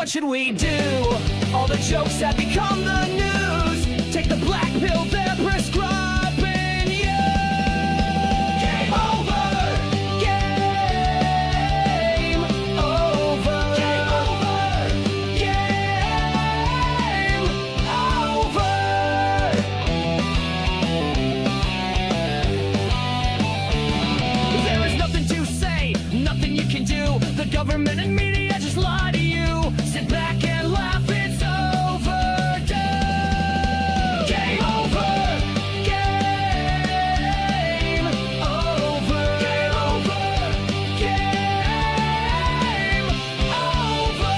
what should we do? All the jokes have become the news. Take the black pill they're prescribing you. Game over. Game over. Game over. Game over. There is nothing to say, nothing you can do. The government and media just lie to you. Sit back and laugh, it's overdue. Game over. Game over. Game over. Game over.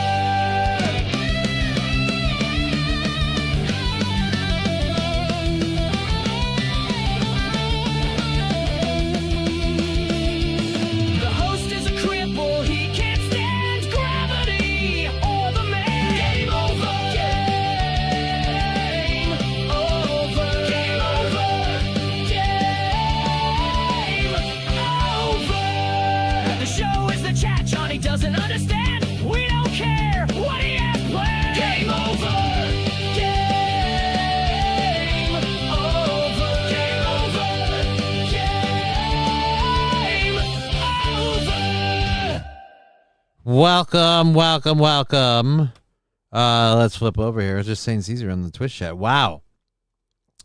The host is a cripple, he can't stand gravity or the man. Game over. Game over. Game over. Game over. The show is the chat Johnny doesn't understand. We don't care what he has planned. Game over. Game over. Game over. Game over. Welcome. Let's flip over here. I was just saying Caesar on the Twitch chat. Wow.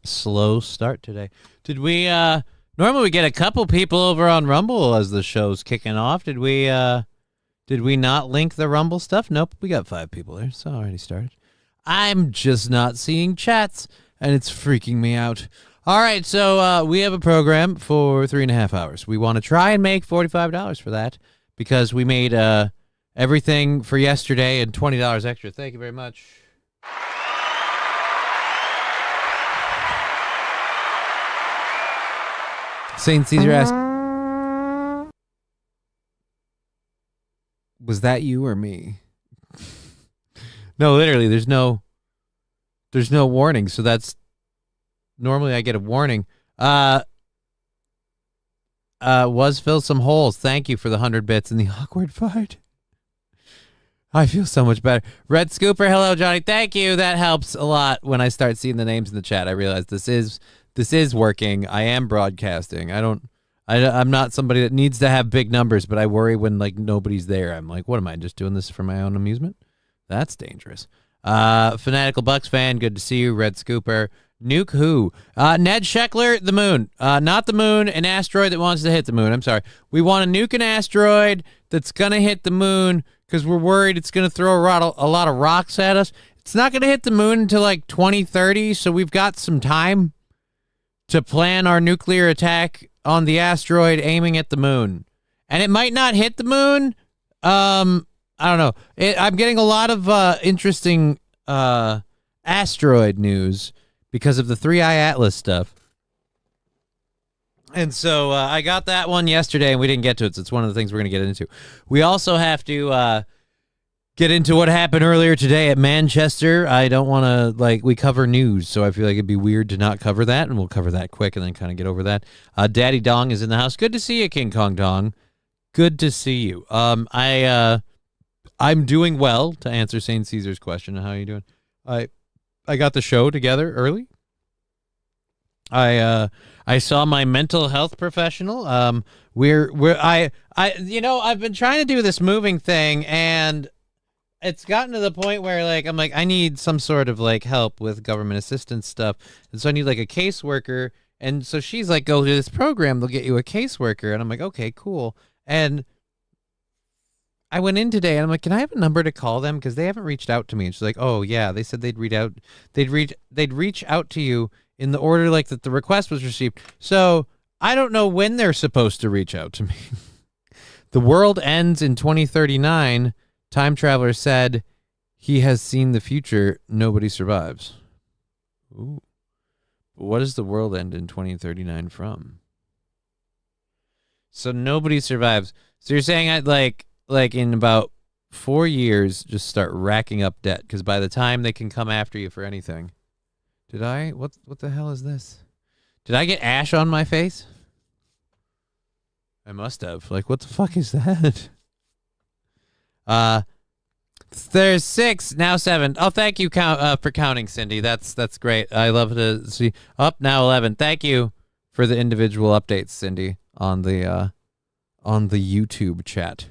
Slow start today. Did we normally we get a couple people over on Rumble as the show's kicking off. Did we not link the Rumble stuff? Nope, we got 5 people there, so already started. I'm just not seeing chats, and it's freaking me out. All right, so we have a program for 3.5 hours. We want to try and make $45 for that because we made everything for yesterday and $20 extra. Thank you very much. Saint Caesar asked, was that you or me? No, literally, there's no warning, so that's normally I get a warning. Was fill some holes. Thank you for the 100 bits in the awkward fight. I feel so much better. Red Scooper, hello Johnny. Thank you. That helps a lot when I start seeing the names in the chat. I realize this is working. I am broadcasting. I'm not somebody that needs to have big numbers, but I worry when like nobody's there. I'm like, what am I just doing this for my own amusement? That's dangerous. Fanatical Bucks fan, good to see you. Red Scooper. Nuke who? Ned Sheckler, the moon. Not the moon, an asteroid that wants to hit the moon. I'm sorry. We want to nuke an asteroid that's going to hit the moon because we're worried it's going to throw a lot of rocks at us. It's not going to hit the moon until like 2030, so we've got some time to plan our nuclear attack on the asteroid aiming at the moon. And it might not hit the moon. I don't know. I'm getting a lot of interesting asteroid news because of the 3i Atlas stuff. And so I got that one yesterday, and we didn't get to it, so it's one of the things we're going to get into. We also have to get into what happened earlier today at Manchester. I don't want to, we cover news, so I feel like it'd be weird to not cover that, and we'll cover that quick and then kind of get over that. Daddy Dong is in the house. Good to see you, King Kong Dong. Good to see you. I'm doing well, to answer St. Caesar's question. How are you doing? I got the show together early. I saw my mental health professional. I've been trying to do this moving thing, and it's gotten to the point where I need some sort of help with government assistance stuff, and so I need a caseworker. And so she's like, go to this program, they'll get you a caseworker. And I'm like, okay, cool. And I went in today and I'm like, can I have a number to call them? Because they haven't reached out to me. And she's like, oh yeah, they said they'd reach out to you in the order that the request was received. So I don't know when they're supposed to reach out to me. The world ends in 2039. Time traveler said he has seen the future. Nobody survives. Ooh. What does the world end in 2039 from? So nobody survives. So you're saying I'd like in about 4 years, just start racking up debt, because by the time they can come after you for anything. Did I? What the hell is this? Did I get ash on my face? I must have. What the fuck is that? There's 6, now 7. Oh, thank you for counting, Cindy. That's great. I love to see. Up now 11. Thank you for the individual updates, Cindy, on the YouTube chat.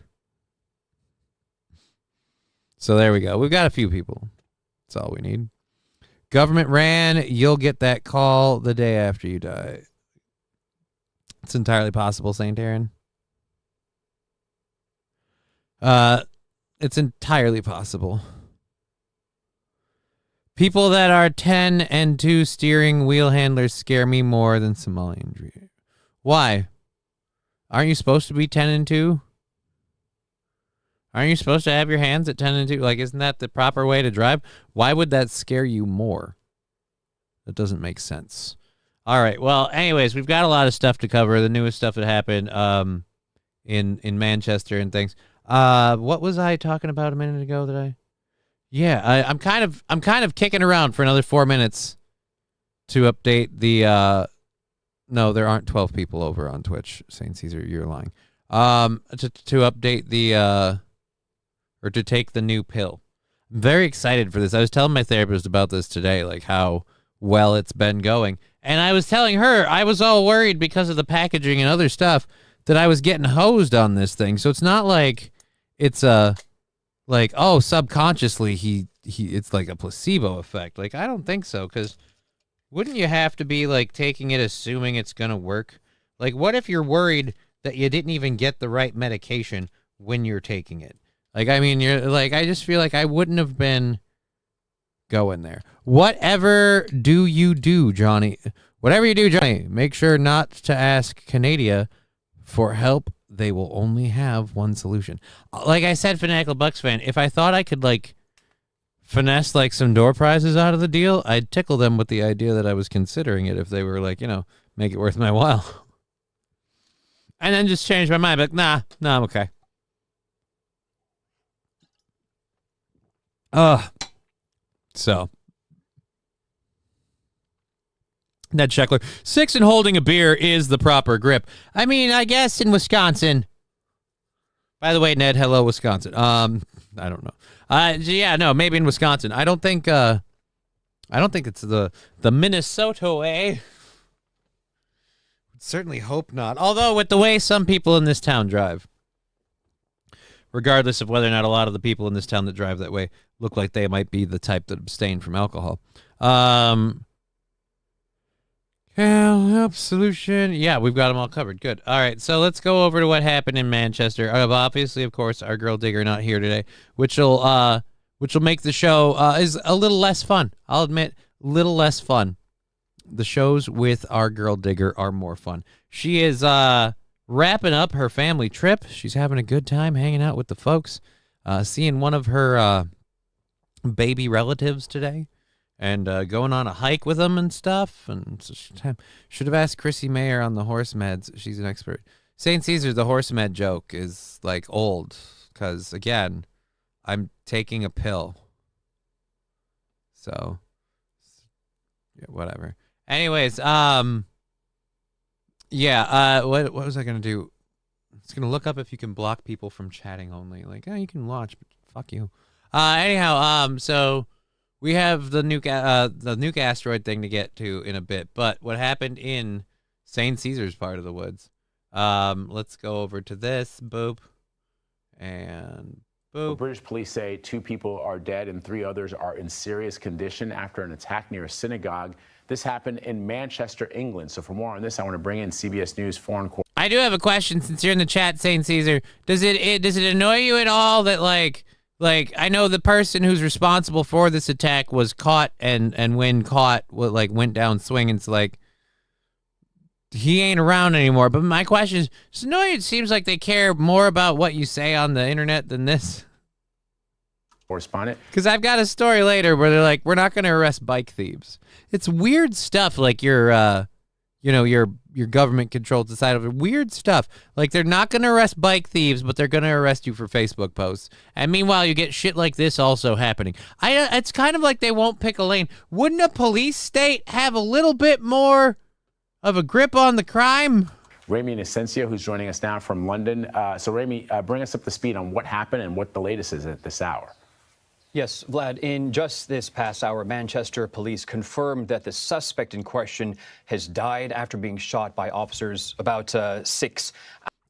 So there we go. We've got a few people. That's all we need. Government ran. You'll get that call the day after you die. It's entirely possible, St. Aaron. It's entirely possible. People that are 10 and 2 steering wheel handlers scare me more than Somalian dream. Why? Aren't you supposed to be 10 and 2? Aren't you supposed to have your hands at 10 and 2? Like, isn't that the proper way to drive? Why would that scare you more? That doesn't make sense. All right. Well, anyways, we've got a lot of stuff to cover. The newest stuff that happened in Manchester and things. What was I talking about a minute ago I'm kind of kicking around for another 4 minutes to update the no, there aren't 12 people over on Twitch. St. Caesar, you're lying. To update the or to take the new pill. I'm very excited for this. I was telling my therapist about this today, like how well it's been going. And I was telling her I was all worried because of the packaging and other stuff that I was getting hosed on this thing. So it's not like it's like, oh, subconsciously he it's like a placebo effect. Like, I don't think so, because wouldn't you have to be like taking it assuming it's going to work? Like, what if you're worried that you didn't even get the right medication when you're taking it? Like, I mean, you're like, I just feel like I wouldn't have been going there. Whatever you do, Johnny, make sure not to ask Canada for help. They will only have one solution. Like I said, Fanatical Bucks fan, if I thought I could, like, finesse, like, some door prizes out of the deal, I'd tickle them with the idea that I was considering it if they were, like, you know, make it worth my while. And then just change my mind. Like, nah, I'm okay. So. Ned Sheckler. 6 and holding a beer is the proper grip. I mean, I guess in Wisconsin. By the way, Ned, hello, Wisconsin. I don't know. Yeah, no, maybe in Wisconsin. I don't think it's the Minnesota way. Certainly hope not. Although with the way some people in this town drive, regardless of whether or not a lot of the people in this town that drive that way look like they might be the type that abstain from alcohol. Help solution. Yeah, we've got them all covered. Good. All right, so let's go over to what happened in Manchester. Obviously, of course, our girl digger not here today, which will make the show is a little less fun. I'll admit, little less fun. The shows with our girl digger are more fun. She is wrapping up her family trip. She's having a good time hanging out with the folks, seeing one of her baby relatives today. And going on a hike with them and stuff. And so should have asked Chrissy Mayer on the horse meds. She's an expert. St. Caesar, the horse med joke is like old. Because, again, I'm taking a pill. So, yeah, whatever. Anyways, what was I going to do? I was going to look up if you can block people from chatting only. Like, you can watch, but fuck you. So... we have the nuke asteroid thing to get to in a bit, but what happened in St. Caesar's part of the woods? Let's go over to this. Boop. And boop. Well, British police say 2 people are dead and 3 others are in serious condition after an attack near a synagogue. This happened in Manchester, England. So for more on this, I want to bring in CBS News foreign correspondent. I do have a question since you're in the chat, St. Caesar. Does it annoy you at all that, like, I know the person who's responsible for this attack was caught, and when caught, went down swinging. So, like, he ain't around anymore. But my question is, it seems like they care more about what you say on the internet than this. Correspondent. Because I've got a story later where they're like, we're not going to arrest bike thieves. It's weird stuff, like your government-controlled society. Weird stuff. Like, they're not going to arrest bike thieves, but they're going to arrest you for Facebook posts. And meanwhile, you get shit like this also happening. It's kind of like they won't pick a lane. Wouldn't a police state have a little bit more of a grip on the crime? Remy Inocencio, who's joining us now from London. So, Remy, bring us up to speed on what happened and what the latest is at this hour. Yes, Vlad, in just this past hour, Manchester police confirmed that the suspect in question has died after being shot by officers about 6.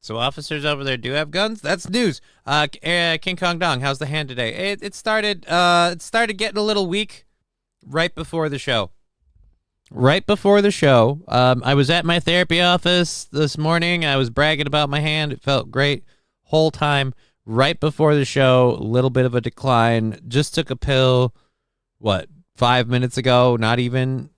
So officers over there do have guns? That's news. King Kong Dong, how's the hand today? It started getting a little weak right before the show. Right before the show, I was at my therapy office this morning. I was bragging about my hand. It felt great whole time. Right before the show, a little bit of a decline. Just took a pill, 5 minutes ago? Not even.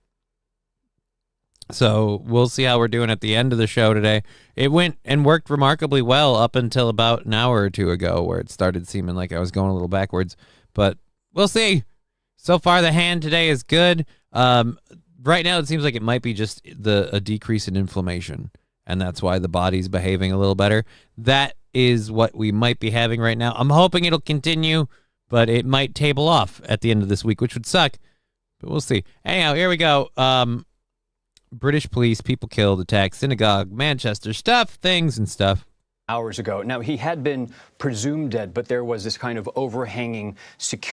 So we'll see how we're doing at the end of the show today. It went and worked remarkably well up until about an hour or two ago, where it started seeming like I was going a little backwards. But we'll see. So far, the hand today is good. Right now, it seems like it might be just a decrease in inflammation, and that's why the body's behaving a little better. That is what we might be having right now. I'm hoping it'll continue, but it might table off at the end of this week, which would suck. But we'll see. Anyhow, here we go. British police, people killed, attack, synagogue, Manchester, things and stuff. Hours ago. Now, he had been presumed dead, but there was this kind of overhanging security